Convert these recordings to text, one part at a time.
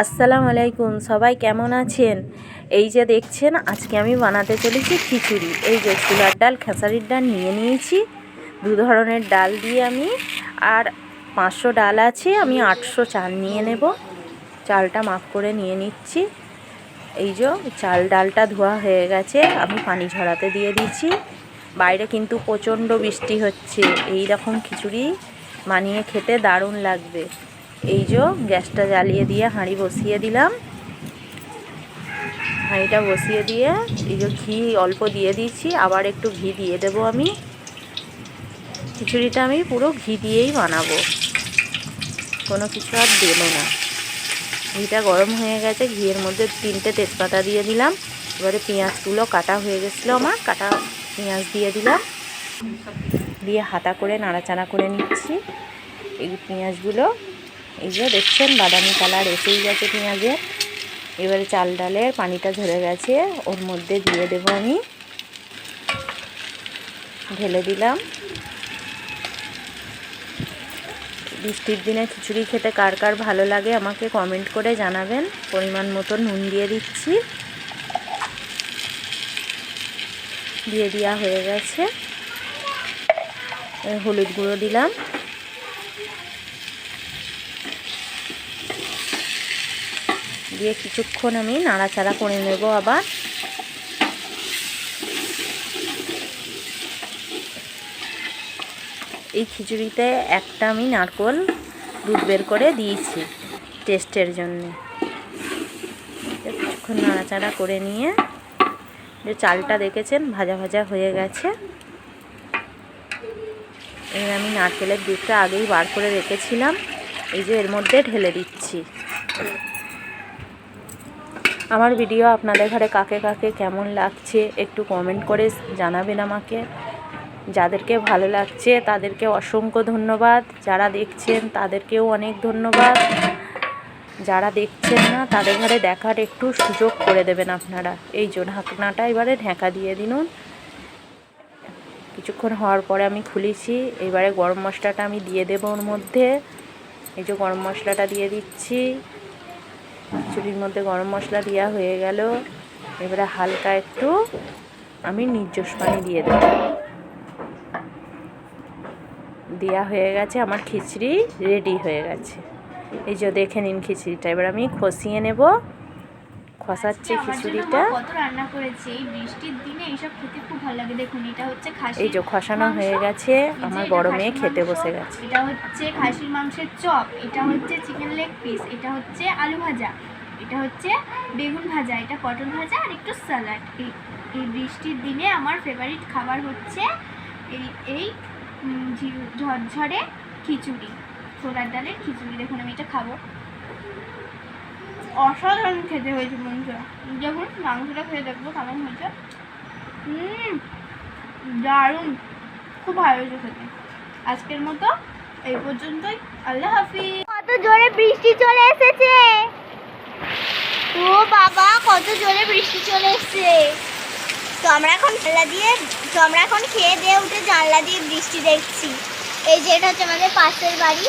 আসসালামু আলাইকুম, সবাই কেমন আছেন? এই যে দেখছেন, আজকে আমি বানাতে চলেছি খিচুড়ি। এই যে ছোলার ডাল, খেসারির ডাল নিয়ে নিয়েছি। দু ধরনের ডাল দিয়ে আমি, আর 500 ডাল আছে, আমি 800 চাল নিয়ে নেব। চালটা মাপ করে নিয়ে নিচ্ছি। এই যে ডালটা ধোয়া হয়ে গেছে, আমি পানি ঝরাতে দিয়ে দিচ্ছি। বাইরে কিন্তু প্রচণ্ড বৃষ্টি হচ্ছে। এই রকম খিচুড়ি বানিয়ে খেতে দারুণ লাগবে। এই যে গ্যাসটা জ্বালিয়ে দিয়ে হাঁড়ি বসিয়ে দিলাম। হাঁড়িটা বসিয়ে দিয়ে এই যে ঘি অল্প দিয়ে দিয়েছি, আবার একটু ঘি দিয়ে দেবো। আমি খিচুড়িটা আমি পুরো ঘি দিয়েই বানাবো, কোনো কিছু আর দেবো না। ঘিটা গরম হয়ে গেছে, ঘিয়ের মধ্যে 3টে তেজপাতা দিয়ে দিলাম। এবারে পেঁয়াজগুলো কাটা হয়ে গেছিলো, আমার কাটা পেঁয়াজ দিয়ে দিলাম, দিয়ে হাতা করে নাড়াচাড়া করে নিচ্ছি। এই পেঁয়াজগুলো এই যে দেখছেন বাদামি কালার এসেই গেছে পেঁয়াজের। এবারে চাল ডালের পানিটা ঝরে গেছে, ওর মধ্যে দিয়ে দেবো আমি। ঢেলে দিলাম। বৃষ্টির দিনে খিচুড়ি খেতে কার কার ভালো লাগে আমাকে কমেন্ট করে জানাবেন। পরিমাণ মতো নুন দিয়ে দিচ্ছি। দিয়ে দেওয়া হয়ে গেছে। হলুদ গুঁড়ো দিলাম। দিয়ে কিছুক্ষণ আমি নাড়াচাড়া করে নেব। আবার এই খিচুড়িতে একটা আমি নারকেল দুধ বের করে দিয়েছি টেস্টের জন্য। কিছুক্ষণ নাড়াচাড়া করে নিয়ে, যে চালটা দেখেছেন ভাজা ভাজা হয়ে গেছে। এবার আমি নারকেলের দুধটা আগেই বার করে রেখেছিলাম, এই যে এর মধ্যে ঢেলে দিচ্ছি। আমার ভিডিও আপনাদের ঘরে কাকে কাকে কেমন লাগছে একটু কমেন্ট করে জানাবেন আমাকে। যাদেরকে ভালো লাগছে তাদেরকে অসংখ্য ধন্যবাদ। যারা দেখছেন তাদেরকেও অনেক ধন্যবাদ। যারা দেখছেন না তাদের ঘরে দেখার একটু সুযোগ করে দেবেন আপনারা। এই যে ঢাকনাটা এবারে ঢাকা দিয়ে দিন। কিছুক্ষণ হওয়ার পরে আমি খুলেছি। এবারে গরম মশলাটা আমি দিয়ে দেবো ওর মধ্যে। এই যে গরম মশলাটা দিয়ে দিচ্ছি। খিচুড়ির মধ্যে গরম মশলা দেওয়া হয়ে গেল। এবারে হালকা একটু আমি নির্জস পানি দিয়ে দেব। দেওয়া হয়ে গেছে, আমার খিচুড়ি রেডি হয়ে গেছে। এই যে দেখে নিন খিচুড়িটা। এবার আমি খসিয়ে নেব। খসাচ্ছি খিচুড়িটা। কত রান্না করেছি এই বৃষ্টির দিনে, এইসব খেতে খুব ভালো লাগে। দেখুন, এটা হচ্ছে খাসি। এই যে খসানো হয়ে গেছে, আমার বড় মেয়ে খেতে বসে গেছে। এটা হচ্ছে খাসির মাংসের চপ, এটা হচ্ছে চিকেন লেগ পিস, এটা হচ্ছে আলু ভাজা, এটা হচ্ছে বেগুন ভাজা, এটা পটল ভাজা আর একটু স্যালাড। এই বৃষ্টির দিনে আমার ফেভারিট খাবার হচ্ছে এই ঝরঝরে খিচুড়ি, ছোলার ডালের খিচুড়ি। দেখুন আমি এটা খাবো। অসাধারণ খেতে হয়েছে বন্ধুরা। যখন মাংসটা খেয়ে দেখবো কেমন হয়েছে। দারুণ, খুব ভালো হয়েছে খেতে। আজকের মতো এই পর্যন্তই। আল্লাহ হাফিজ। কত জোরে বৃষ্টি চলে এসেছে। ও বাবা, কত জোরে বৃষ্টি চলে এসেছে। তো আমরা এখন খেয়ে দিয়ে উঠে জানলা দিয়ে বৃষ্টি দেখছি। এই যে এটা হচ্ছে আমাদের পাশের বাড়ি।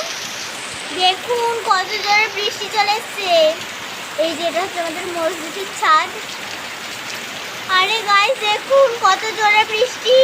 দেখুন কত জোরে বৃষ্টি চলে এসেছে। এই যে এটা হচ্ছে আমাদের মসজিদের ছাদ। আরে গাইস দেখুন কত জোরে বৃষ্টি।